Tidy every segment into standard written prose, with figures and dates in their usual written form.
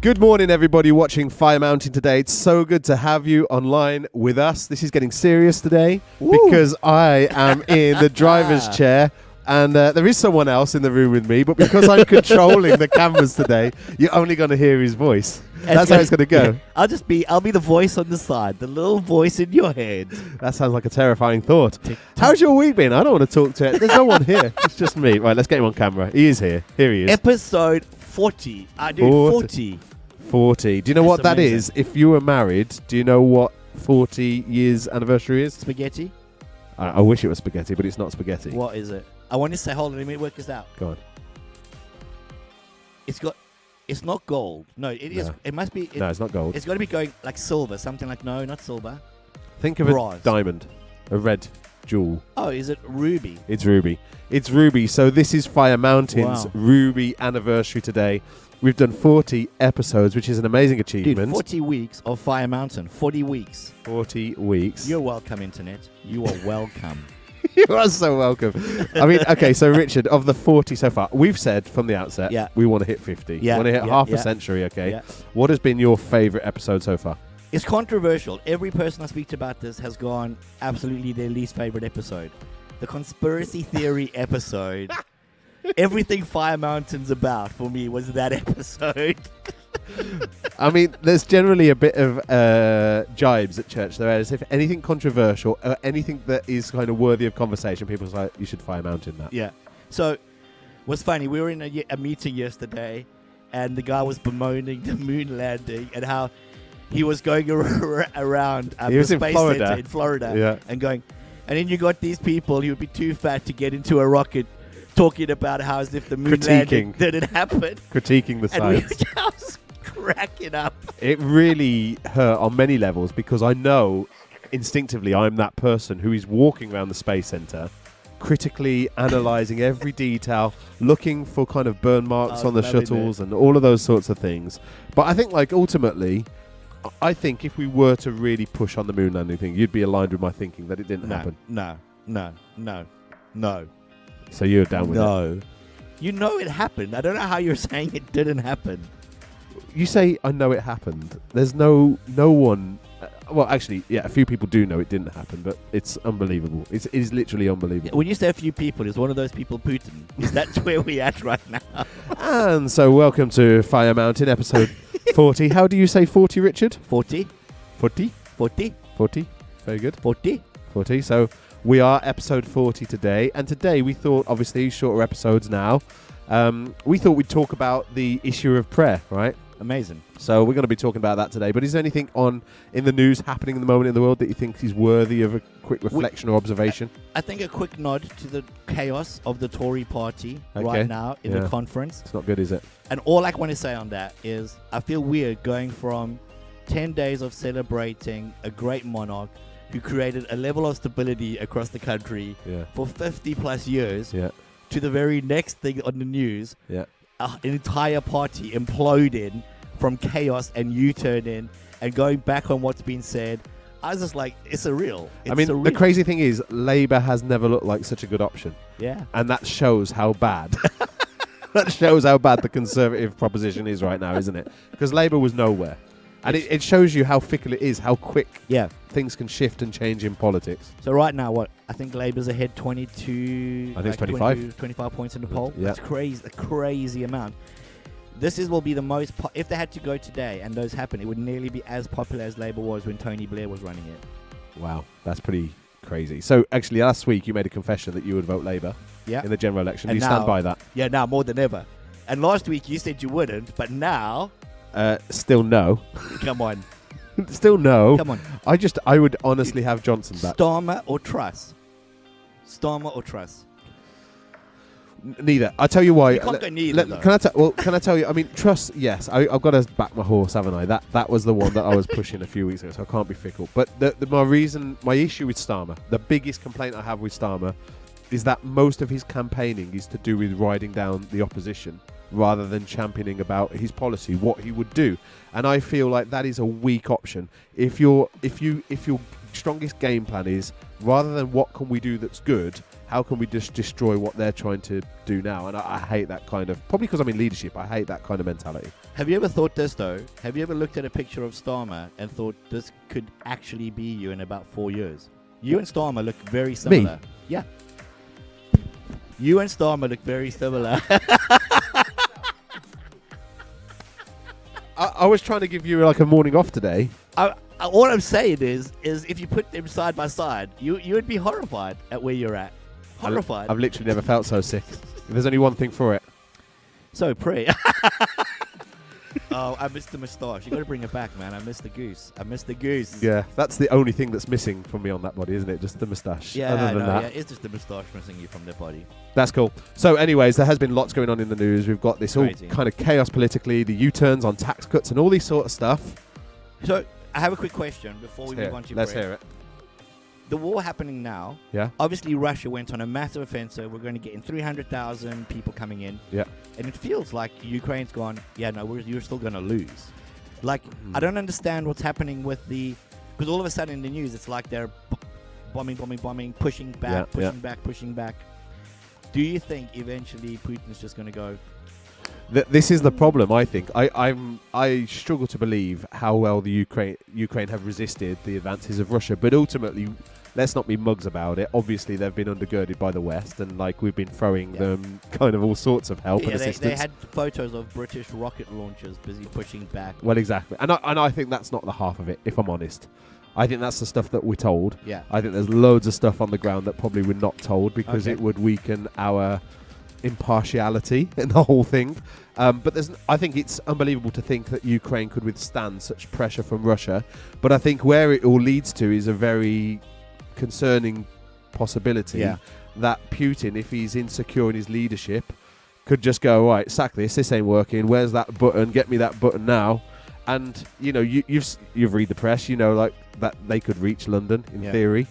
Good morning, everybody watching Fire Mountain today. It's so good to have you online with us. This is getting serious today because I am in the driver's chair and there is someone else in the room with me, but because I'm controlling the cameras today, you're only going to hear his voice. That's how it's going to go. Yeah, I'll be the voice on the side, the little voice in your head. That sounds like a terrifying thought. How's your week been? I don't want to talk to it. There's no one here. It's just me. Right, let's get him on camera. He is here. Here he is. Episode 40. I do 40. 40. Do you know what that is? If you were married, do you know what 40 years anniversary is? Spaghetti? I wish it was spaghetti, but it's not spaghetti. What is it? I want to say, hold on, let me work this out. Go on. It's not gold. No, it is. It must be. No, it's not gold. It's got to be going like silver, something like, no, not silver. Think of a diamond, a red jewel. Oh, is it ruby? It's ruby. It's ruby. So this is Fire Mountain's ruby anniversary today. We've done 40 episodes, which is an amazing achievement. Dude, 40 weeks of Fire Mountain. 40 weeks. 40 weeks. You're welcome, Internet. You are welcome. You are so welcome. I mean, okay, so Richard, of the 40 so far, we've said from the outset, we want to hit 50. Yeah, we want to hit half a century, okay? Yeah. What has been your favourite episode so far? It's controversial. Every person I speak to about this has gone absolutely their least favourite episode. The conspiracy theory episode. Everything Fire Mountain's about for me was that episode. I mean, there's generally a bit of jibes at church there. As if anything controversial, anything that is kind of worthy of conversation, people say, you should Fire Mountain that. Yeah. So, what's funny, we were in a meeting yesterday, and the guy was bemoaning the moon landing and how he was going around the space center in Florida and going, and then you got these people who would be too fat to get into a rocket talking about how as if the moon landing didn't happen. Critiquing the science. And I was cracking up. It really hurt on many levels because I know instinctively I'm that person who is walking around the Space Center critically analysing every detail, looking for kind of burn marks on the shuttles and all of those sorts of things. But I think like ultimately, I think if we were to really push on the moon landing thing, you'd be aligned with my thinking that it didn't happen. No. So you're down with it? No. You know it happened. I don't know how you're saying it didn't happen. You say, I know it happened. There's no one... well, actually, yeah, a few people do know it didn't happen, but it's unbelievable. It is literally unbelievable. When you say a few people, is one of those people Putin? Is that where we're at right now? And so welcome to Fire Mountain, episode 40. How do you say 40, Richard? 40. 40? 40. 40. Very good. 40. 40. So... we are episode 40 today, and today we thought, obviously, shorter episodes now, we thought we'd talk about the issue of prayer, right? Amazing. So we're going to be talking about that today, but is there anything in the news happening in the moment in the world that you think is worthy of a quick reflection or observation? I think a quick nod to the chaos of the Tory party right now in the conference. It's not good, is it? And all I want to say on that is I feel weird going from 10 days of celebrating a great monarch who created a level of stability across the country for 50 plus years to the very next thing on the news, an entire party imploding from chaos and U-turning and going back on what's been said. I was just like, it's surreal. The crazy thing is Labour has never looked like such a good option. Yeah. And that shows how bad. That shows how bad the Conservative proposition is right now, isn't it? Because Labour was nowhere. And it shows you how fickle it is, how quick things can shift and change in politics. So right now, what? I think Labour's ahead 22... I think it's 25. 25 points in the poll. Yeah. That's crazy, a crazy amount. Will be the most... if they had to go today and those happen, it would nearly be as popular as Labour was when Tony Blair was running it. Wow, that's pretty crazy. So actually, last week you made a confession that you would vote Labour in the general election. Do you stand by that? Yeah, now more than ever. And last week you said you wouldn't, but now... still no. Come on. Still no. Come on. I would honestly have Johnson back. Starmer or Truss? Starmer or Truss? Neither. I'll tell you why. You can't go neither, though. Can I tell you? I mean, Truss, yes. I've got to back my horse, haven't I? That was the one that I was pushing a few weeks ago, so I can't be fickle. But my issue with Starmer, the biggest complaint I have with Starmer, is that most of his campaigning is to do with riding down the opposition rather than championing about his policy, what he would do. And I feel like that is a weak option. If your strongest game plan is rather than what can we do that's good, how can we just destroy what they're trying to do now? And I hate that kind of, probably because I'm in leadership, I hate that kind of mentality. Have you ever thought this, though? Have you ever looked at a picture of Starmer and thought this could actually be you in about 4 years? You and Starmer look very similar. Me? Yeah. You and Starmer look very similar. I was trying to give you like a morning off today. All I'm saying is if you put them side by side, you would be horrified at where you're at. Horrified. I've literally never felt so sick. If there's only one thing for it. So, Pre. Oh, I missed the moustache. You got to bring it back, man. I missed the goose. Yeah, that's the only thing that's missing from me on that body, isn't it? Just the moustache. Yeah, Other than that. yeah, it's just the moustache missing you from the body. That's cool. So anyways, there has been lots going on in the news. We've got this Crazy. all kind of chaos politically, the U-turns on tax cuts and all these sort of stuff. So, I have a quick question before we move on to Let's Brett. hear it. The war happening now. Yeah. Obviously, Russia went on a massive offensive. We're going to get in 300,000 people coming in. Yeah. And it feels like Ukraine's gone, yeah, no, you're still going to lose. Like, I don't understand what's happening with the... Because all of a sudden in the news, it's like they're bombing, pushing back, pushing back. Do you think eventually Putin's just going to go... This is the problem, I think. I struggle to believe how well the Ukraine have resisted the advances of Russia, but ultimately, let's not be mugs about it. Obviously, they've been undergirded by the West, and like we've been throwing them kind of all sorts of help and assistance. They had photos of British rocket launchers busy pushing back. Well, exactly, and I think that's not the half of it. If I'm honest, I think that's the stuff that we're told. Yeah. I think there's loads of stuff on the ground that probably we're not told because it would weaken our impartiality in the whole thing. But I think it's unbelievable to think that Ukraine could withstand such pressure from Russia. But I think where it all leads to is a very concerning possibility that Putin, if he's insecure in his leadership, could just go, right, sack this ain't working, where's that button, get me that button now. And you know, you've read the press, you know, like that they could reach London in theory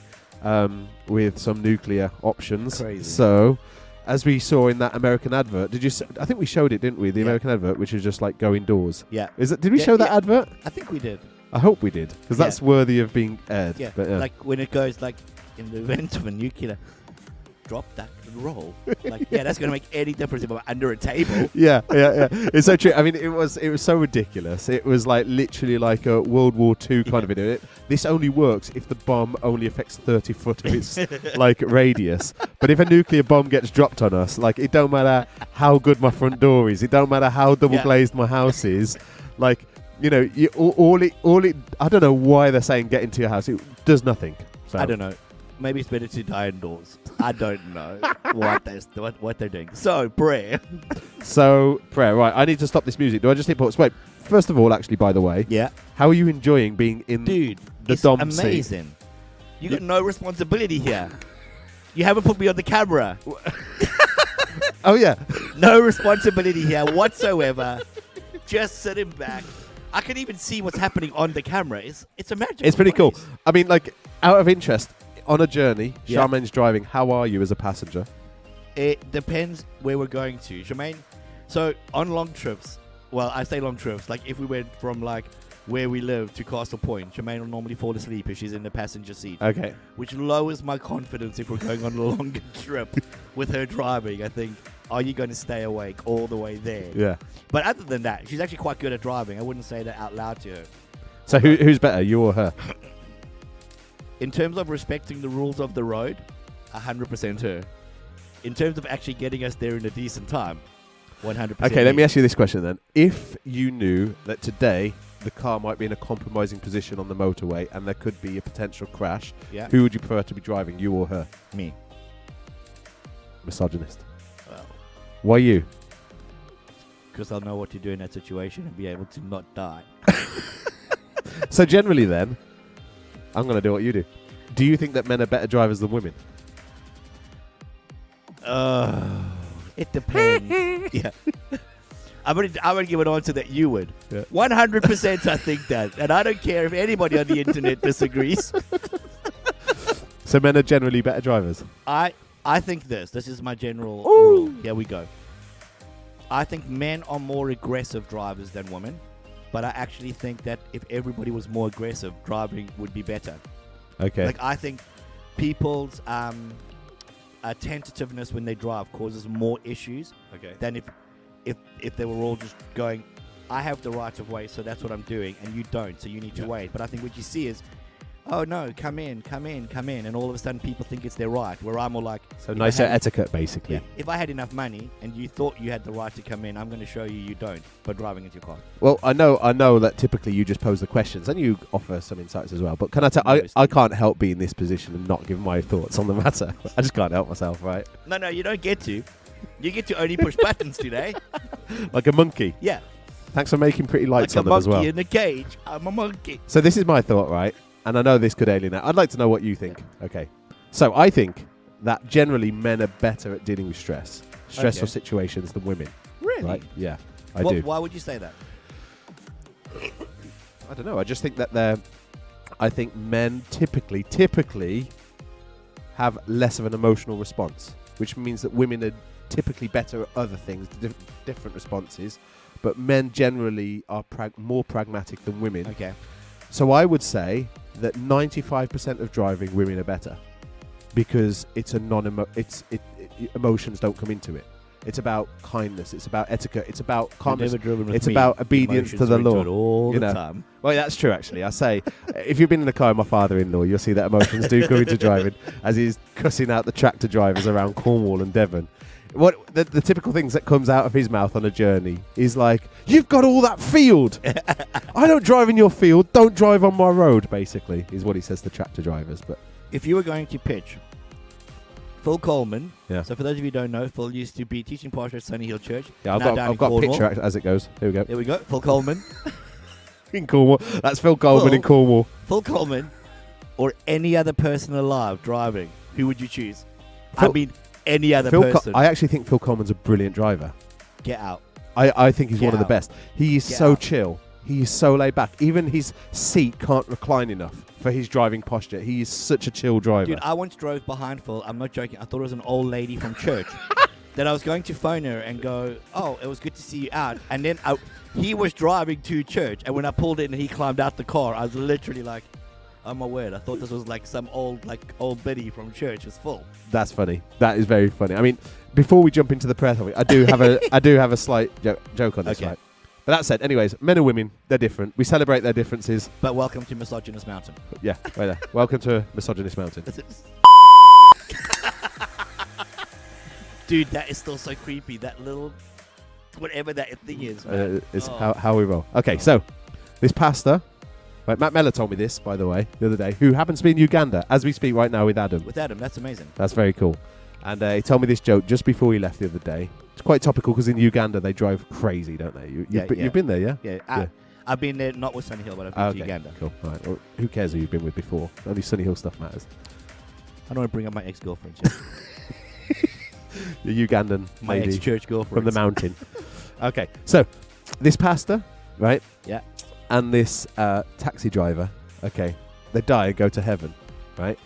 with some nuclear options. Crazy. So as we saw in that American advert, I think we showed it, didn't we? The American advert, which is just like go indoors. Yeah. Did we show that advert? I think we did. I hope we did, because that's worthy of being aired. Yeah. But, Like when it goes like in the event of a nuclear, drop that and roll. Like, that's going to make any difference if I'm under a table. Yeah. It's so true. I mean, it was so ridiculous. It was like literally like a World War II kind of video. This only works if the bomb only affects 30 foot of its like radius. But if a nuclear bomb gets dropped on us, like it don't matter how good my front door is, it don't matter how double glazed my house is, like, you know, all it. I don't know why they're saying get into your house. It does nothing. So. I don't know. Maybe it's better to die indoors. I don't know what they're doing. So, prayer. Right, I need to stop this music. Do I just hit pause? Wait, first of all, actually, by the way, how are you enjoying being in the dom seat? Amazing. You got no responsibility here. You haven't put me on the camera. Oh, yeah. No responsibility here whatsoever. Just sitting back. I can even see what's happening on the camera. It's a magic. It's pretty cool. I mean, like, out of interest, on a journey, Charmaine's driving. How are you as a passenger? It depends where we're going to, Charmaine. So on long trips, well, I say long trips, like if we went from like where we live to Castle Point, Charmaine will normally fall asleep if she's in the passenger seat. Okay. Which lowers my confidence if we're going on a longer trip with her driving. I think, are you going to stay awake all the way there? Yeah. But other than that, she's actually quite good at driving. I wouldn't say that out loud to her. So who's better, you or her? In terms of respecting the rules of the road, 100% her. In terms of actually getting us there in a decent time, 100%. Okay, let me ask you this question then. If you knew that today the car might be in a compromising position on the motorway and there could be a potential crash, who would you prefer to be driving, you or her? Me. Misogynist. Well, why you? Because I'll know what to do in that situation and be able to not die. So generally then, I'm going to do what you do. Do you think that men are better drivers than women? It depends. Yeah. I'm gonna give an answer that you would. 100% I think that. And I don't care if anybody on the internet disagrees. So men are generally better drivers? I think this is my general rule. Here we go. I think men are more aggressive drivers than women. But I actually think that if everybody was more aggressive, driving would be better. Okay. Like, I think people's tentativeness when they drive causes more issues than if they were all just going, I have the right of way, so that's what I'm doing, and you don't, so you need to wait. But I think what you see is, oh no, come in, and all of a sudden people think it's their right, where I'm all like... So nicer etiquette, basically. Yeah, if I had enough money and you thought you had the right to come in, I'm going to show you don't by driving into your car. Well, I know that typically you just pose the questions and you offer some insights as well. But can I tell, I can't help be in this position and not give my thoughts on the matter. I just can't help myself, right? No, you don't get to. You get to only push buttons today. Like a monkey. Yeah. Thanks for making pretty lights on them as well. Like a monkey in a cage. I'm a monkey. So this is my thought, right? And I know this could alienate. I'd like to know what you think. Okay. So I think that generally men are better at dealing with stressful situations than women. Really? Right? Yeah, I do. Why would you say that? I don't know. I just think that I think men typically have less of an emotional response, which means that women are typically better at other things, different responses, but men generally are more pragmatic than women. Okay. So I would say that 95% of driving, women are better because it's a emotions don't come into it. It's about kindness. It's about etiquette. It's about calmness. It's about obedience to the law. All the time. Well, that's true, actually. I say, if you've been in the car with my father-in-law, you'll see that emotions do come into driving as he's cussing out the tractor drivers around Cornwall and Devon. What the typical things that comes out of his mouth on a journey is like, you've got all that field. I don't drive in your field. Don't drive on my road, basically, is what he says to tractor drivers. But if you were going to pitch Phil Coleman, yeah. So for those of you who don't know, Phil used to be teaching pastor at Sunny Hill Church. Yeah, I've got a picture as it goes. Here we go. There we go. Phil Coleman. In Cornwall. That's Phil Coleman in Cornwall. Phil Coleman or any other person alive driving, who would you choose? Any other person. I actually think Phil Coleman's a brilliant driver. Get out. I think he's one of the best. He is so chill. He is so laid back. Even his seat can't recline enough for his driving posture. He is such a chill driver. Dude, I once drove behind Phil. I'm not joking. I thought it was an old lady from church. Then I was going to phone her and go, oh, it was good to see you out. And then he was driving to church. And when I pulled in and he climbed out the car, I was literally like, oh my word, I thought this was like some old biddy from church. It was full. That's funny. That is very funny. I mean, before we jump into the prayer topic, I do have a slight joke on this, right? But that said, anyways, men and women, they're different. We celebrate their differences. But welcome to Misogynist Mountain. Yeah, right there. Welcome to Misogynist Mountain. Dude, that is still so creepy. That little, whatever that thing is. It's how we roll. Okay, so this pastor, right, Matt Mellor told me this, by the way, the other day, who happens to be in Uganda as we speak right now with Adam. With Adam, that's amazing. That's very cool. And he told me this joke just before he left the other day. It's quite topical because in Uganda they drive crazy, don't they? You've been there, yeah? Yeah. I've been there, not with Sunny Hill, but I've been to Uganda. Cool. All right. Well, who cares who you've been with before? Only Sunny Hill stuff matters. I don't want to bring up my ex-girlfriends. The Ugandan my lady ex-church girlfriend from the mountain. Okay, so this pastor, right? Yeah. And this taxi driver, okay, they die and go to heaven, right?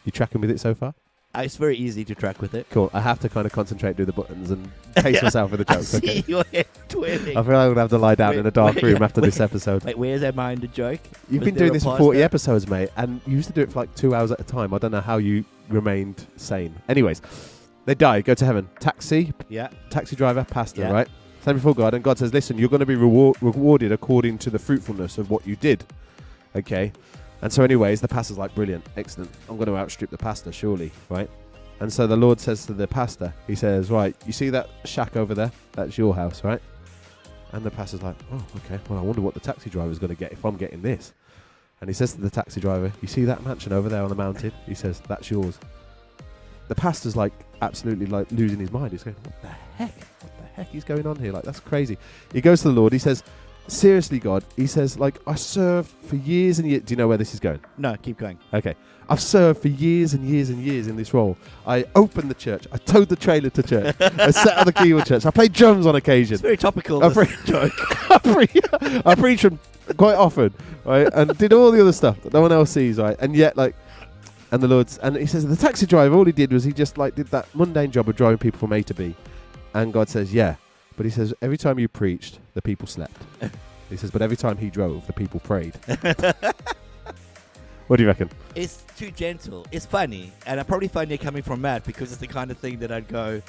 You tracking with it so far? It's very easy to track with it. Cool. I have to kind of concentrate, do the buttons, and pace myself with the jokes. I see your head twirling. I feel like I'm going to have to lie down in a dark room after this episode. Wait, where's that mind a joke? You've been doing this for 40 episodes, mate, and you used to do it for like 2 hours at a time. I don't know how you remained sane. Anyways, they die, go to heaven. Taxi driver, pastor, right? Stand before God, and God says, listen, you're going to be rewarded according to the fruitfulness of what you did. Okay? And so anyways, the pastor's like, brilliant, excellent. I'm going to outstrip the pastor, surely, right? And so the Lord says to the pastor, he says, right, you see that shack over there? That's your house, right? And the pastor's like, oh, okay. Well, I wonder what the taxi driver's going to get if I'm getting this. And he says to the taxi driver, you see that mansion over there on the mountain? He says, that's yours. The pastor's like absolutely like losing his mind. He's going, what the heck? What the heck is going on here? Like, that's crazy. He goes to the Lord. He says, seriously, God, he says, like, I served for years and years. Do you know where this is going? No, keep going. Okay. I've served for years and years and years in this role. I opened the church. I towed the trailer to church. I sat on the keyboard church. I played drums on occasion. It's very topical. I preached them quite often, right? And did all the other stuff that no one else sees, right? And yet, like, and the Lord's, and he says, the taxi driver, all he did was he just, like, did that mundane job of driving people from A to B. And God says, yeah. But he says, every time you preached, the people slept. He says, but every time he drove, the people prayed. What do you reckon? It's too gentle. It's funny, and I probably find it coming from Matt because it's the kind of thing that I'd go.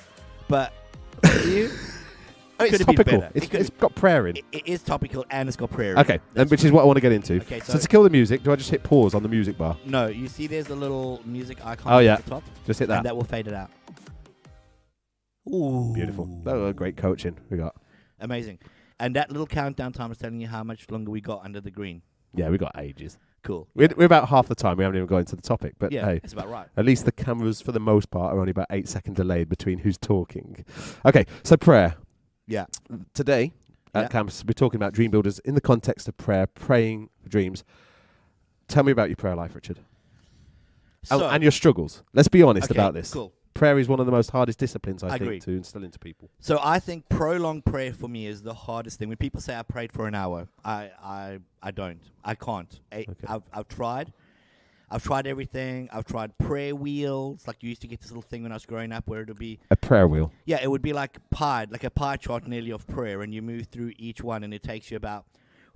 But you, It's topical. It's got prayer in. It is topical and it's got prayer. Okay, and which is what I want to get into. Okay, so to kill the music, do I just hit pause on the music bar? No, you see, there's a little music icon at the top. Just hit that. And that will fade it out. Ooh, beautiful. That was great coaching we got. Amazing. And that little countdown time is telling you how much longer we got under the green. Yeah, we got ages. Cool. We're about half the time. We haven't even got into the topic, but yeah, hey, it's about right. At least the cameras, for the most part, are only about 8 seconds delayed between who's talking. Okay, so prayer. Yeah. Today at campus, we're talking about dream builders in the context of prayer, praying for dreams. Tell me about your prayer life, Richard. And your struggles. Let's be honest about this. Cool. Prayer is one of the most hardest disciplines, I think, to instill into people. So I think prolonged prayer for me is the hardest thing. When people say I prayed for an hour, I don't. I can't. I've tried. I've tried everything. I've tried prayer wheels. Like you used to get this little thing when I was growing up where it would be a prayer wheel. Yeah, it would be like a pie chart nearly of prayer, and you move through each one, and it takes you about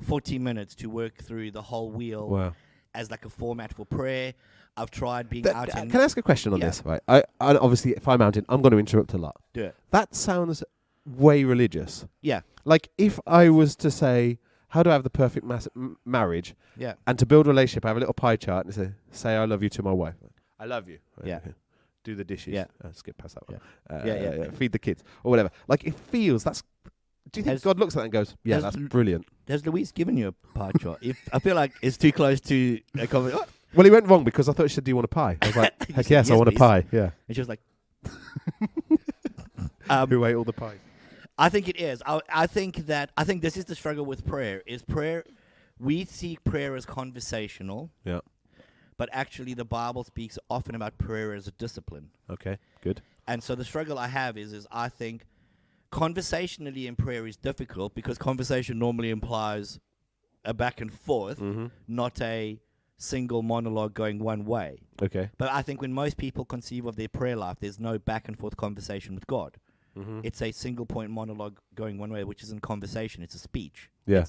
40 minutes to work through the whole wheel as like a format for prayer. I've tried being out in... Can I ask a question on this? Right. I obviously, if I'm out in, I'm going to interrupt a lot. Do it. That sounds way religious. Yeah. Like if I was to say, how do I have the perfect marriage? Yeah. And to build a relationship, I have a little pie chart and say I love you to my wife. I love you. Right? Yeah. Do the dishes. Yeah. Skip past that one. Yeah. Feed the kids or whatever. Like it feels that's... Do you think God looks at that and goes, yeah, that's brilliant? Has Louise given you a pie chart? I feel like it's too close to a conversation. Well, he went wrong because I thought she said, do you want a pie? I was like, heck yes, I want a pie. Yeah. And she was like... Who ate all the pies? I think it is. I think this is the struggle with prayer. We see prayer as conversational. Yeah. But actually the Bible speaks often about prayer as a discipline. Okay, good. And so the struggle I have is I think conversationally in prayer is difficult because conversation normally implies a back and forth, not a single monologue going one way. Okay. But I think when most people conceive of their prayer life, there's no back and forth conversation with God. It's a single point monologue going one way, which isn't conversation, it's a speech. Yeah.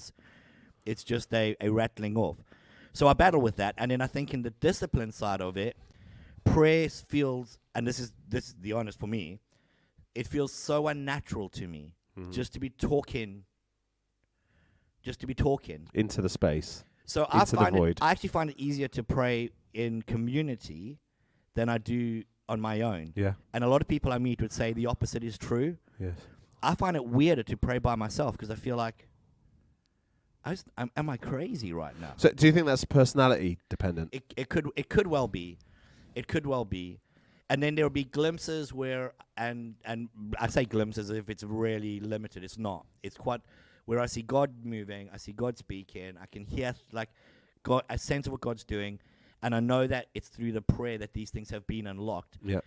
It's just a rattling off. So I battle with that. And then I think in the discipline side of it, prayer feels, and this is the honest for me, it feels so unnatural to me just to be talking into the space. So I actually find it easier to pray in community than I do on my own. Yeah. And a lot of people I meet would say the opposite is true. Yes. I find it weirder to pray by myself because I feel like, am I crazy right now? So do you think that's personality dependent? It could well be. It could well be. And then there will be glimpses where, and I say glimpses if it's really limited. It's not. It's quite where I see God moving, I see God speaking, I can hear like God, a sense of what God's doing, and I know that it's through the prayer that these things have been unlocked. Yeah.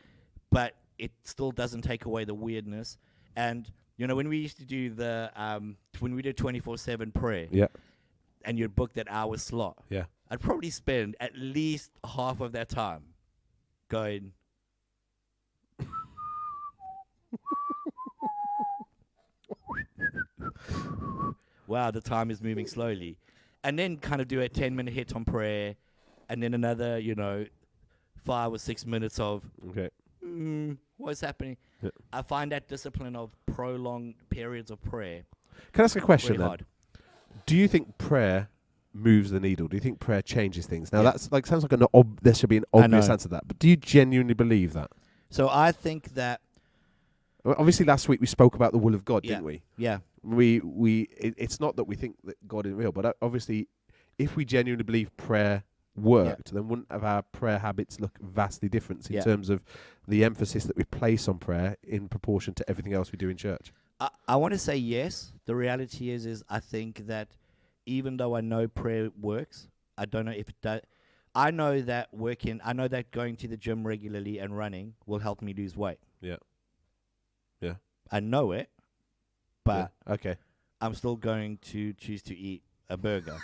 But it still doesn't take away the weirdness. And you know, when we used to do the when we did 24/7 prayer, and you'd book that hour slot, I'd probably spend at least half of that time going. Wow, the time is moving slowly. And then kind of do a 10-minute hit on prayer, and then another, 5 or 6 minutes of, what's happening? Yeah. I find that discipline of prolonged periods of prayer. Can I ask a question really hard. Do you think prayer moves the needle? Do you think prayer changes things? Now, that's like sounds like there should be an obvious answer to that, but do you genuinely believe that? So I think that... Obviously, last week we spoke about the will of God, didn't we? Yeah. It's not that we think that God is real, but obviously, if we genuinely believe prayer worked, then wouldn't our prayer habits look vastly different in terms of the emphasis that we place on prayer in proportion to everything else we do in church? I want to say yes. The reality is I think that even though I know prayer works, I don't know if it does. I know that going to the gym regularly and running will help me lose weight. Yeah. I know it, but okay, I'm still going to choose to eat a burger.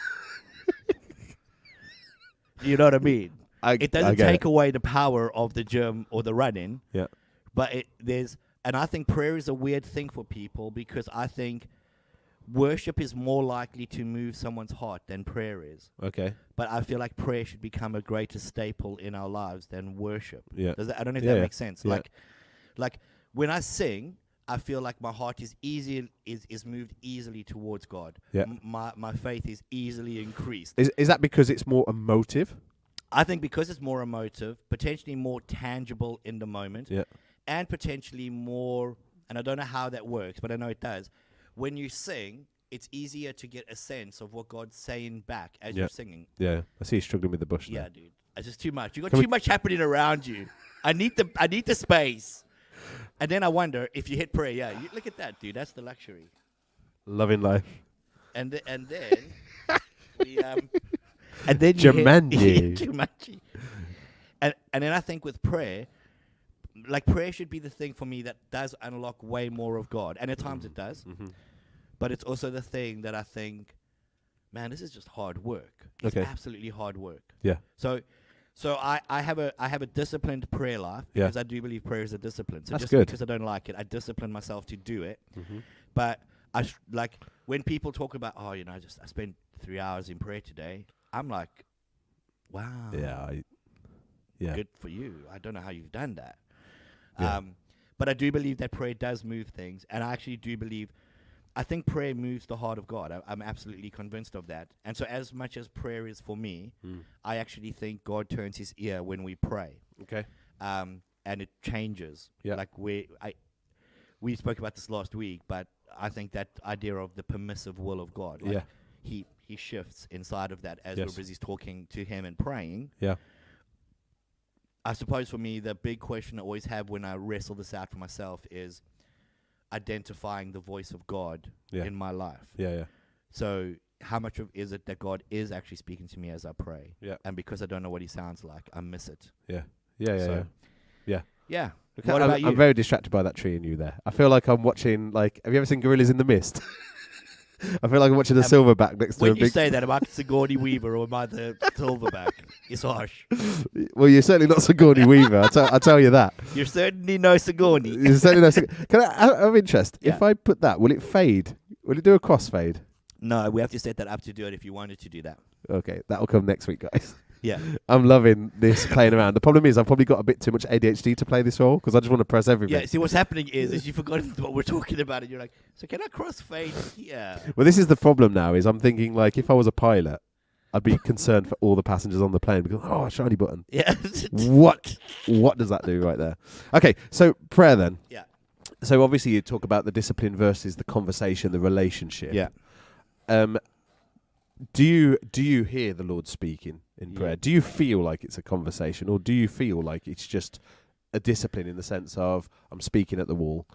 You know what I mean? It doesn't take away the power of the gym or the running. Yeah. But and I think prayer is a weird thing for people because I think worship is more likely to move someone's heart than prayer is. Okay. But I feel like prayer should become a greater staple in our lives than worship. Yeah. I don't know if Yeah, that yeah. makes sense. Yeah. Like when I sing, I feel like my heart is moved easily towards God. Yeah. My faith is easily increased. Is that because it's more emotive? I think because it's more emotive, potentially more tangible in the moment, Yeah. and potentially more, and I don't know how that works, but I know it does. When you sing, it's easier to get a sense of what God's saying back as Yeah. you're singing. Yeah. I see you struggling with the bush Yeah, there. dude. It's just too much. You got Can too much happening around you. I need the space. And then I wonder if you hit prayer. Yeah, look at that, dude. That's the luxury. Loving life. And then we and then you Jumanji. Jumanji. And then I think with prayer, like prayer should be the thing for me that does unlock way more of God, and at times it does. Mm-hmm. But it's also the thing that I think, man, this is just hard work. It's Okay. absolutely hard work. Yeah. So I have a disciplined prayer life Yeah. because I do believe prayer is a discipline. So That's just good. because I don't like it, I discipline myself to do it. Mm-hmm. But like when people talk about, oh, I spent 3 hours in prayer today. I'm like, wow. Yeah. Yeah. Good for you. I don't know how you've done that. Yeah. But I do believe that prayer does move things, and I actually do believe. I think prayer moves the heart of God. I'm absolutely convinced of that. And so as much as prayer is for me, I actually think God turns his ear when we pray. Okay. And it changes. Yeah. Like we spoke about this last week, but I think that idea of the permissive will of God. Like Yeah. He shifts inside of that as Yes. we're busy talking to him and praying. Yeah. I suppose for me, the big question I always have when I wrestle this out for myself is identifying the voice of God Yeah. in my life. Yeah. Yeah. So how much of is it that God is actually speaking to me as I pray? Yeah. And because I don't know what he sounds like, I miss it. Yeah. Yeah. Yeah. So- yeah. Yeah. Okay, What about you? I'm very distracted by that tree in you there. I feel like I'm watching, have you ever seen Gorillas in the Mist? I feel like I'm watching a silverback next to a When you big... say that, am I Sigourney Weaver or am I the silverback? It's harsh. Well, you're certainly not Sigourney Weaver, I'll tell you that. You're certainly no Sigourney. You're certainly not Can I, out of interest, Yeah. if I put that, will it fade? Will it do a crossfade? No, we have to set that up to do it if you wanted to do that. Okay, that'll come next week, guys. Yeah. I'm loving this playing around. The problem is I've probably got a bit too much ADHD to play this role because I just want to press everything. Yeah, see what's happening is you've forgotten what we're talking about and you're like, so can I crossfade here? Well, this is the problem now, is I'm thinking, if I was a pilot, I'd be concerned for all the passengers on the plane because, oh, shiny button. Yeah. What does that do right there? Okay, so prayer then. Yeah. So obviously you talk about the discipline versus the conversation, the relationship. Yeah. Do you hear the Lord speaking in prayer? Yeah. Do you feel like it's a conversation, or do you feel like it's just a discipline in the sense of I'm speaking at the wall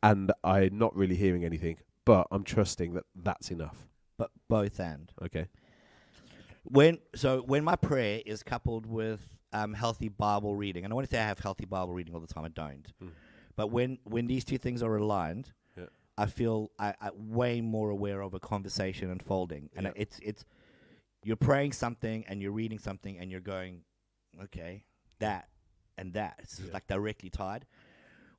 and I'm not really hearing anything, but I'm trusting that that's enough? But both and. Okay. When my prayer is coupled with healthy Bible reading, and I want to say I have healthy Bible reading all the time, I don't. But when these two things are aligned, Yeah. I feel I way more aware of a conversation unfolding. And Yeah. it's you're praying something and you're reading something and you're going, okay, that and that. It's just like directly tied.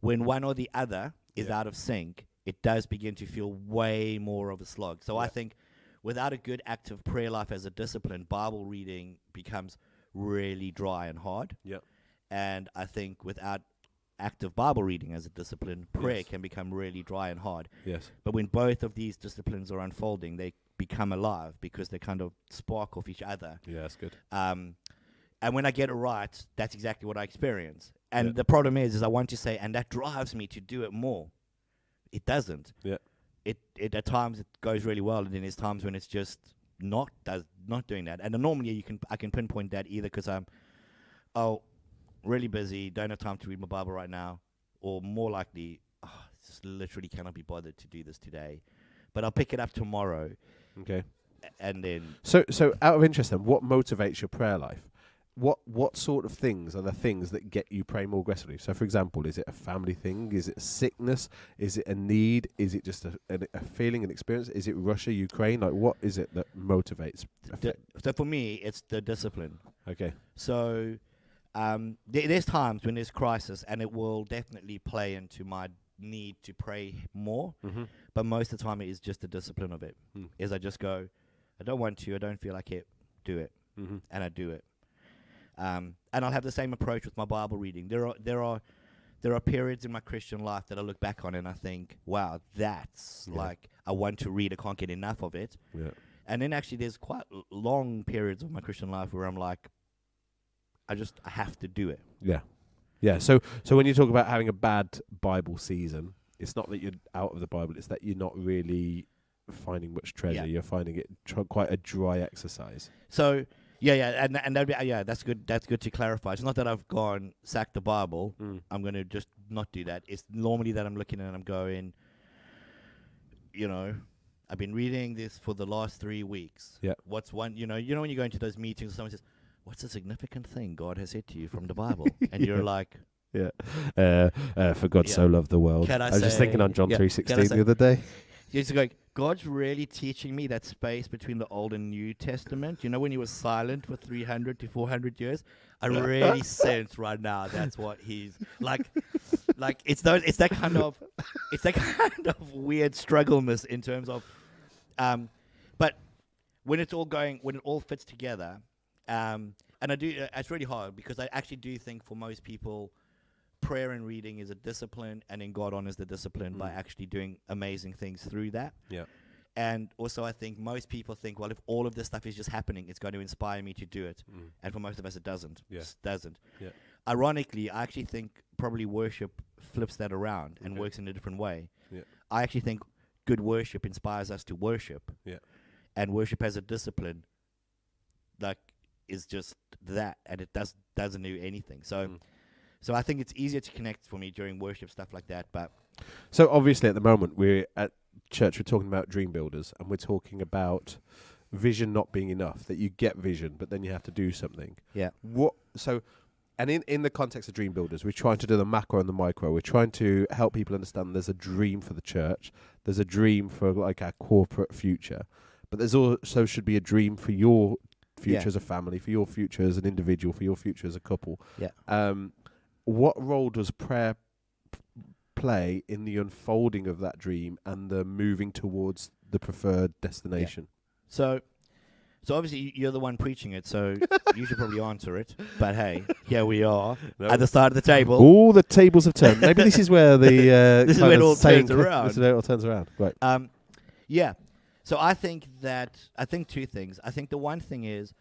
When one or the other is out of sync, it does begin to feel way more of a slog. So I think without a good active prayer life as a discipline, Bible reading becomes really dry and hard. Yeah. And I think without active Bible reading as a discipline, prayer Yes. can become really dry and hard. Yes. But when both of these disciplines are unfolding, they become alive because they kind of spark off each other. Yeah, that's good. And when I get it right, that's exactly what I experience. And Yeah. the problem is I want to say, and that drives me to do it more. It doesn't. Yeah. It at times it goes really well, and then there's times when it's just not doing that. And normally I can pinpoint that either because I'm really busy, don't have time to read my Bible right now, or more likely, just literally cannot be bothered to do this today, but I'll pick it up tomorrow. Okay. And then So out of interest then, what motivates your prayer life? What sort of things are the things that get you praying more aggressively? So, for example, is it a family thing? Is it a sickness? Is it a need? Is it just a feeling, an experience? Is it Russia, Ukraine? What is it that motivates? so for me, it's the discipline. Okay. So there's times when there's crisis, and it will definitely play into my need to pray more, Mm-hmm. but most of the time it is just the discipline of it. Mm. Is I just go, I don't want to, I don't feel like it, do it, Mm-hmm. and I do it. And I'll have the same approach with my Bible reading. There are periods in my Christian life that I look back on and I think, wow, that's like, I want to read, I can't get enough of it. Yeah. And then actually there's quite long periods of my Christian life where I'm like, I have to do it. Yeah. Yeah. So when you talk about having a bad Bible season, it's not that you're out of the Bible, it's that you're not really finding much treasure. Yeah. You're finding it quite a dry exercise. So and that'd be, that's good. That's good to clarify. It's not that I've gone sack the Bible. I'm going to just not do that. It's normally that I'm looking and I'm going, I've been reading this for the last 3 weeks. Yeah. What's one? When you go into those meetings, someone says, "What's a significant thing God has said to you from the Bible?" And you're like, "Yeah, for God so loved the world." Can I was just thinking on John 3:16 the other day. You're just going, God's really teaching me that space between the Old and New Testament. When he was silent for 300 to 400 years, I really sense right now that's what he's like. Like it's that kind of weird struggleness in terms of, but when it all fits together, and it's really hard because I actually do think for most people, prayer and reading is a discipline, and then God honors the discipline by actually doing amazing things through that. Yeah. And also I think most people think, well, if all of this stuff is just happening, it's going to inspire me to do it. And for most of us, it doesn't. Yeah. It doesn't. Yeah. Ironically, I actually think probably worship flips that around and works in a different way. Yeah. I actually think good worship inspires us to worship. Yeah. And worship as a discipline, like, is just that, and it doesn't do anything. So I think it's easier to connect for me during worship, stuff like that. But so obviously at the moment we're at church, we're talking about dream builders, and we're talking about vision not being enough, that you get vision, but then you have to do something. Yeah. And in the context of dream builders, we're trying to do the macro and the micro. We're trying to help people understand there's a dream for the church. There's a dream for like our corporate future, but there's also should be a dream for your future as a family, for your future as an individual, for your future as a couple. Yeah. What role does prayer play in the unfolding of that dream and the moving towards the preferred destination? So obviously you're the one preaching it, so you should probably answer it. But hey, here we are at the side of the table. All the tables have turned. Maybe this is where the this is where it all turns around. This is where it all turns around. Right. Yeah. So I think two things. I think the one thing is,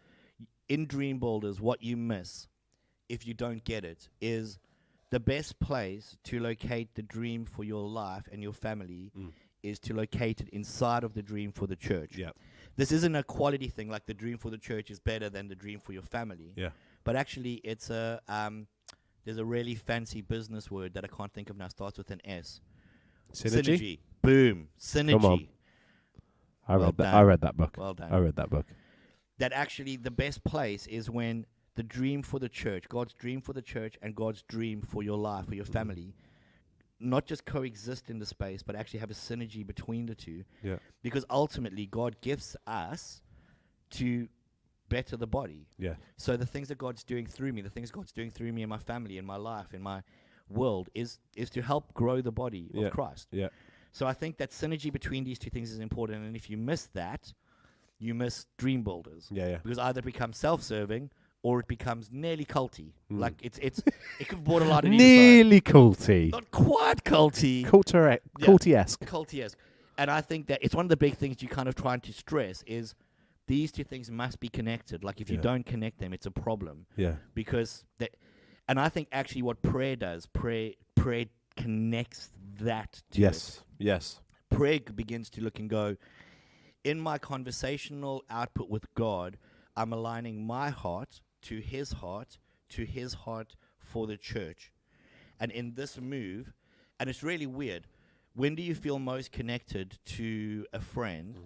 in dream builders, what you miss if you don't get it is the best place to locate the dream for your life and your family is to locate it inside of the dream for the church. Yeah. This isn't a quality thing, like the dream for the church is better than the dream for your family. Yeah. But actually, it's there's a really fancy business word that I can't think of now. Starts with an S. Synergy. Boom. Synergy. Come on. I read that book. Well done. I read that book. That actually the best place is when the dream for the church, God's dream for the church and God's dream for your life, for your family, not just coexist in the space, but actually have a synergy between the two. Yeah. Because ultimately, God gifts us to better the body. Yeah. So the things that God's doing through me, the things God's doing through me in my family, in my life, in my world, is to help grow the body of Christ. Yeah. So I think that synergy between these two things is important. And if you miss that, you miss dream builders. Yeah, yeah. Because either it becomes self-serving or it becomes nearly culty. Like it could borderline on either side. Nearly culty. Not quite culty. Culty-esque. Culty-esque. And I think that it's one of the big things you kind of trying to stress is these two things must be connected. Like if you don't connect them, it's a problem. Yeah. Because and I think actually what prayer does, prayer connects that to it. Yes. Prayer begins to look and go, in my conversational output with God, I'm aligning my heart to his heart for the church. And in this move, and it's really weird, when do you feel most connected to a friend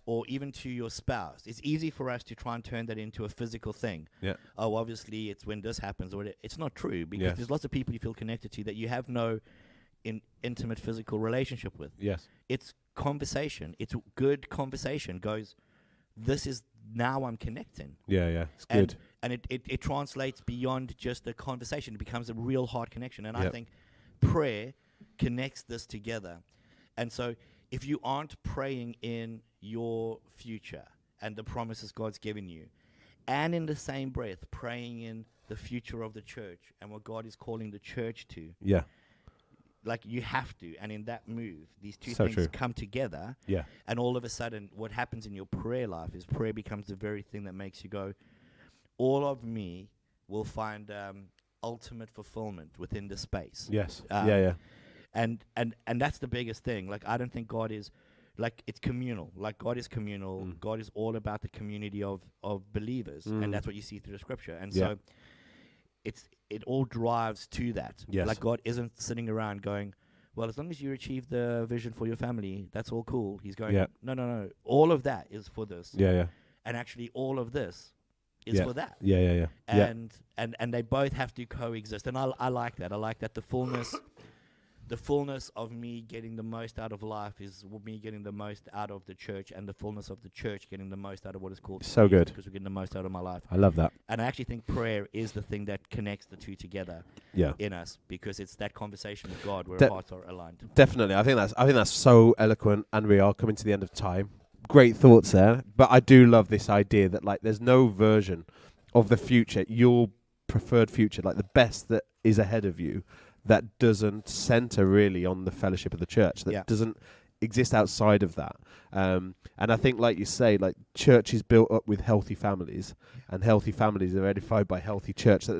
or even to your spouse? It's easy for us to try and turn that into a physical thing. Yeah. Oh, obviously it's when this happens. Or it's not true, because there's lots of people you feel connected to that you have no intimate physical relationship with. Yes. It's conversation. It's good conversation. Goes, this is now I'm connecting. Yeah. It's good. And it translates beyond just a conversation. It becomes a real hard connection. And I think prayer connects this together. And so if you aren't praying in your future and the promises God's given you, and in the same breath praying in the future of the church and what God is calling the church to, Yeah. like you have to. And in that move, these two So things true. come together. Yeah. And all of a sudden, what happens in your prayer life is prayer becomes the very thing that makes you go, all of me will find ultimate fulfillment within the space. Yes. Yeah. And that's the biggest thing. Like, I don't think God is, like, it's communal. Like, God is communal. God is all about the community of believers. And that's what you see through the scripture. And so it all drives to that. Yes. Like, God isn't sitting around going, well, as long as you achieve the vision for your family, that's all cool. He's going, no. All of that is for this. Yeah. And actually all of this is for that. Yeah. And they both have to coexist. And I like that. I like that the fullness of me getting the most out of life is me getting the most out of the church, and the fullness of the church getting the most out of what is called so good, because we're getting the most out of my life. I love that. And I actually think prayer is the thing that connects the two together in us, because it's that conversation with God where our hearts are aligned. Definitely. I think that's so eloquent, and we are coming to the end of time. Great thoughts there. But I do love this idea that, like, there's no version of the future, your preferred future, like the best that is ahead of you, that doesn't center really on the fellowship of the church, that doesn't exist outside of that. And I think, like you say, like, church is built up with healthy families, and healthy families are edified by healthy church. That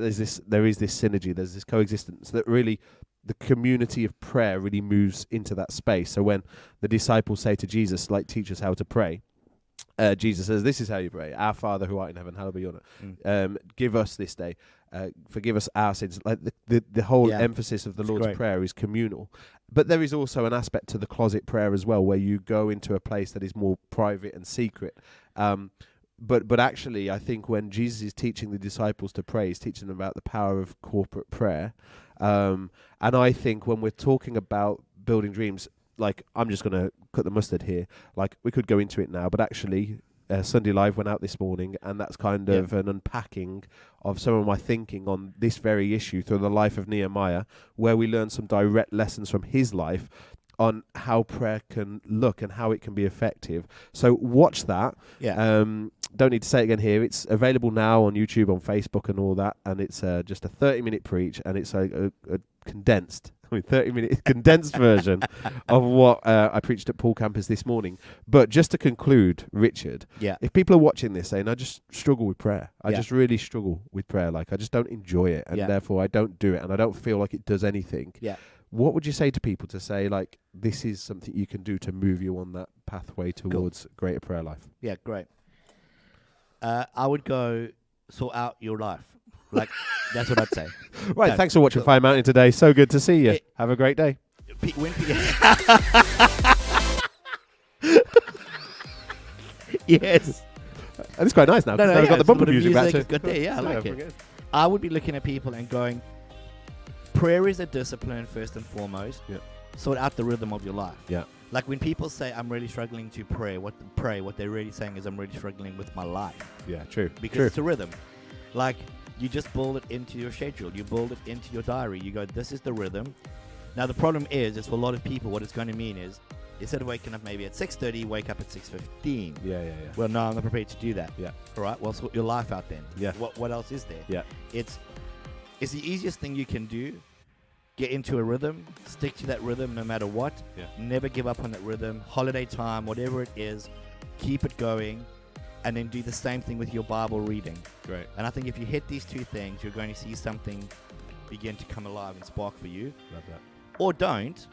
there is this synergy, there's this coexistence, that really the community of prayer really moves into that space. So when the disciples say to Jesus, like, teach us how to pray, Jesus says, this is how you pray: Our Father who art in heaven, hallowed be your name. Give us this day, forgive us our sins. Like, the whole emphasis of the Lord's Prayer is communal. But there is also an aspect to the closet prayer as well, where you go into a place that is more private and secret. But actually, I think when Jesus is teaching the disciples to pray, he's teaching them about the power of corporate prayer. And I think when we're talking about building dreams, like, I'm just going to cut the mustard here. Like, we could go into it now, but actually, Sunday Live went out this morning, and that's kind of an unpacking of some of my thinking on this very issue through the life of Nehemiah, where we learn some direct lessons from his life on how prayer can look and how it can be effective. So watch that. Don't need to say it again here. It's available now on YouTube, on Facebook and all that, and it's just a 30-minute preach, and it's a condensed 30-minute condensed version of what I preached at Paul Campus this morning. But just to conclude, Richard, if people are watching this saying, I just struggle with prayer, I just really struggle with prayer, like, I just don't enjoy it, and therefore I don't do it, and I don't feel like it does anything, what would you say to people to say, like, this is something you can do to move you on that pathway towards greater prayer life? Yeah, great. I would go sort out your life. Like, that's what I'd say. Right, thanks for watching Fire Mountain today. So good to see you. Have a great day. Yes. And it's quite nice now. No, I've got the bumper music back too. Good day. I like it. I would be looking at people and going, prayer is a discipline first and foremost. Sort out the rhythm of your life. Like, when people say, I'm really struggling to pray, what they're really saying is, I'm really struggling with my life. Yeah, true. Because it's a rhythm. Like, you just build it into your schedule. You build it into your diary. You go, this is the rhythm. Now, the problem is for a lot of people, what it's going to mean is, instead of waking up maybe at 6:30, wake up at 6:15. Yeah. Well, no, I'm not prepared to do that. Yeah. All right. Well, sort your life out then. Yeah. What else is there? Yeah. It's the easiest thing you can do. Get into a rhythm. Stick to that rhythm no matter what. Yeah. Never give up on that rhythm. Holiday time, whatever it is, keep it going. And then do the same thing with your Bible reading. Great. And I think if you hit these two things, you're going to see something begin to come alive and spark for you. Love that. Or don't,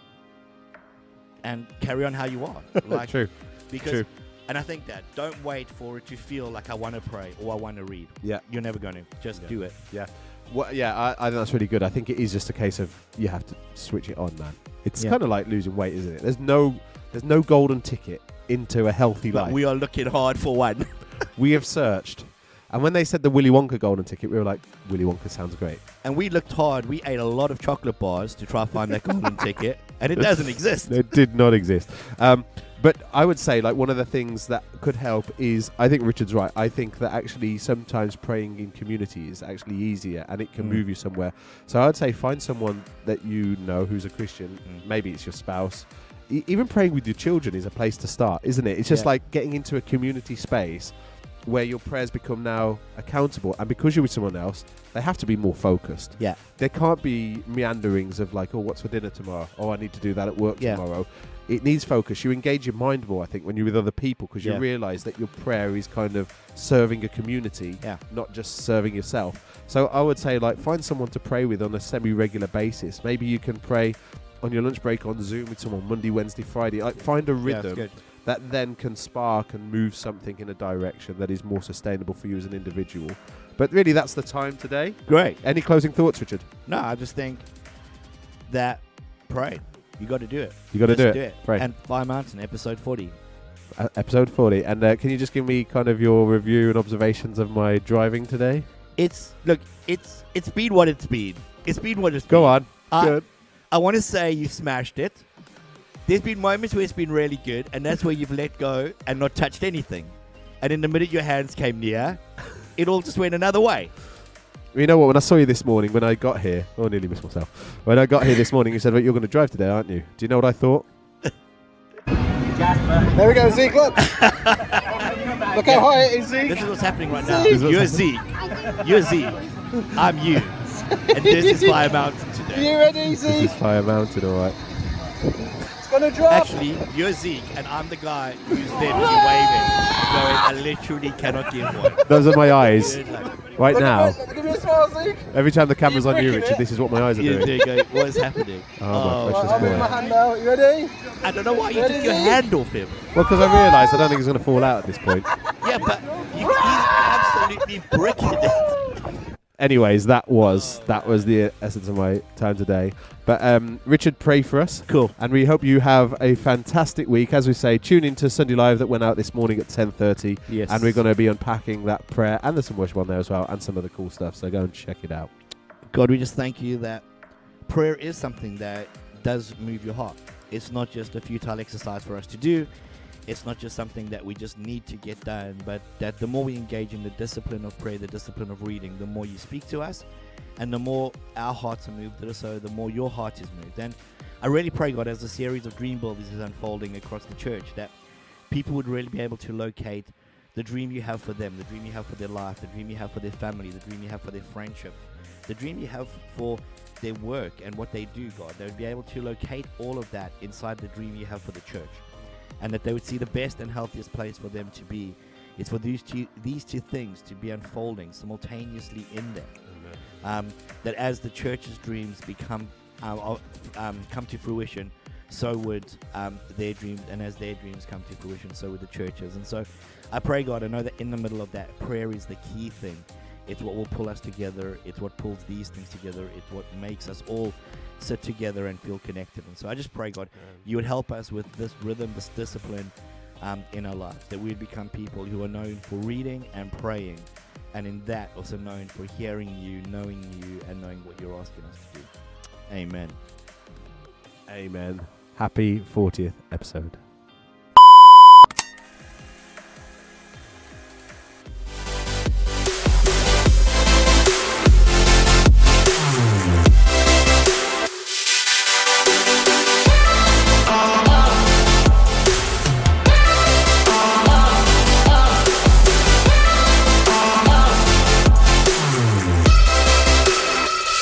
and carry on how you are. Like, True. Because, and I think that don't wait for it to feel like I want to pray or I want to read. Yeah. You're never going to. Just do it. Yeah. Well, I think that's really good. I think it is just a case of you have to switch it on, man. It's kind of like losing weight, isn't it? There's no golden ticket into a healthy life. We are looking hard for one. We have searched. And when they said the Willy Wonka golden ticket, we were like, Willy Wonka sounds great. And we looked hard. We ate a lot of chocolate bars to try to find that golden ticket. And it doesn't exist. It did not exist. But I would say, like, one of the things that could help is, I think Richard's right. I think that actually sometimes praying in community is actually easier and it can move you somewhere. So I would say find someone that you know who's a Christian. Maybe it's your spouse. Even praying with your children is a place to start, isn't it? It's just like getting into a community space where your prayers become now accountable, and because you're with someone else, they have to be more focused. Yeah. There can't be meanderings of like, oh, what's for dinner tomorrow? Oh, I need to do that at work tomorrow. It needs focus. You engage your mind more, I think, when you're with other people, because you realise that your prayer is kind of serving a community, not just serving yourself. So I would say, like, find someone to pray with on a semi-regular basis. Maybe you can pray on your lunch break on Zoom with someone Monday, Wednesday, Friday. Like, find a rhythm that then can spark and move something in a direction that is more sustainable for you as an individual. But really, that's the time today. Great. Any closing thoughts, Richard? No, I just think that pray. You got to do it. You got to do it. Pray. And Fire Mountain, episode 40. Episode 40. And can you just give me kind of your review and observations of my driving today? It's been what it's been. It's been what it's been. Go on. Good. I want to say you smashed it. There's been moments where it's been really good, and that's where you've let go and not touched anything. And in the minute your hands came near, it all just went another way. You know what? When I saw you this morning, when I got here, I nearly missed myself. When I got here this morning, you said, well, you're going to drive today, aren't you? Do you know what I thought? There we go, Zeke, look. Look how high it is, Zeke. This is what's happening right now. You're Zeke. You're Zeke. I'm you. And this is Fire Mountain today. You ready, Zeke? This is Fire Mountain, all right. It's going to drop. Actually, you're Zeke, and I'm the guy who's there busy waving, going, I literally cannot give one. Those are my eyes. Right now. Give me a smile, Zeke. Every time the camera's on you, You're Richard, this is what my eyes are doing. What is happening? Oh, my precious I'll move boy. my hand out. You ready? I don't know why you Ready, took your Zeke? hand off him. Well, because I realised I don't think it's going to fall out at this point. Yeah, but he's absolutely bricking it. Anyways, that was the essence of my time today. But Richard, pray for us. Cool. And we hope you have a fantastic week. As we say, tune into Sunday Live that went out this morning at 10:30. Yes. And we're going to be unpacking that prayer, and there's some worship on there as well, and some other cool stuff. So go and check it out. God, we just thank you that prayer is something that does move your heart. It's not just a futile exercise for us to do. It's not just something that we just need to get done, but that the more we engage in the discipline of prayer, the discipline of reading, the more you speak to us, and the more our hearts are moved, so the more your heart is moved. And I really pray, God, as a series of dream builders is unfolding across the church, that people would really be able to locate the dream you have for them, the dream you have for their life, the dream you have for their family, the dream you have for their friendship, the dream you have for their work and what they do, God. They would be able to locate all of that inside the dream you have for the church. And that they would see the best and healthiest place for them to be. It's for these two things to be unfolding simultaneously in them. That as the church's dreams come to fruition, so would their dreams, and as their dreams come to fruition, so would the churches. And so I pray, God, I know that in the middle of that, prayer is the key thing. It's what will pull us together. It's what pulls these things together. It's what makes us all sit together and feel connected. And so I just pray, God, you would help us with this rhythm, this discipline in our lives, that we would become people who are known for reading and praying, and in that also known for hearing you, knowing you, and knowing what you're asking us to do. Amen. Amen. Happy 40th episode.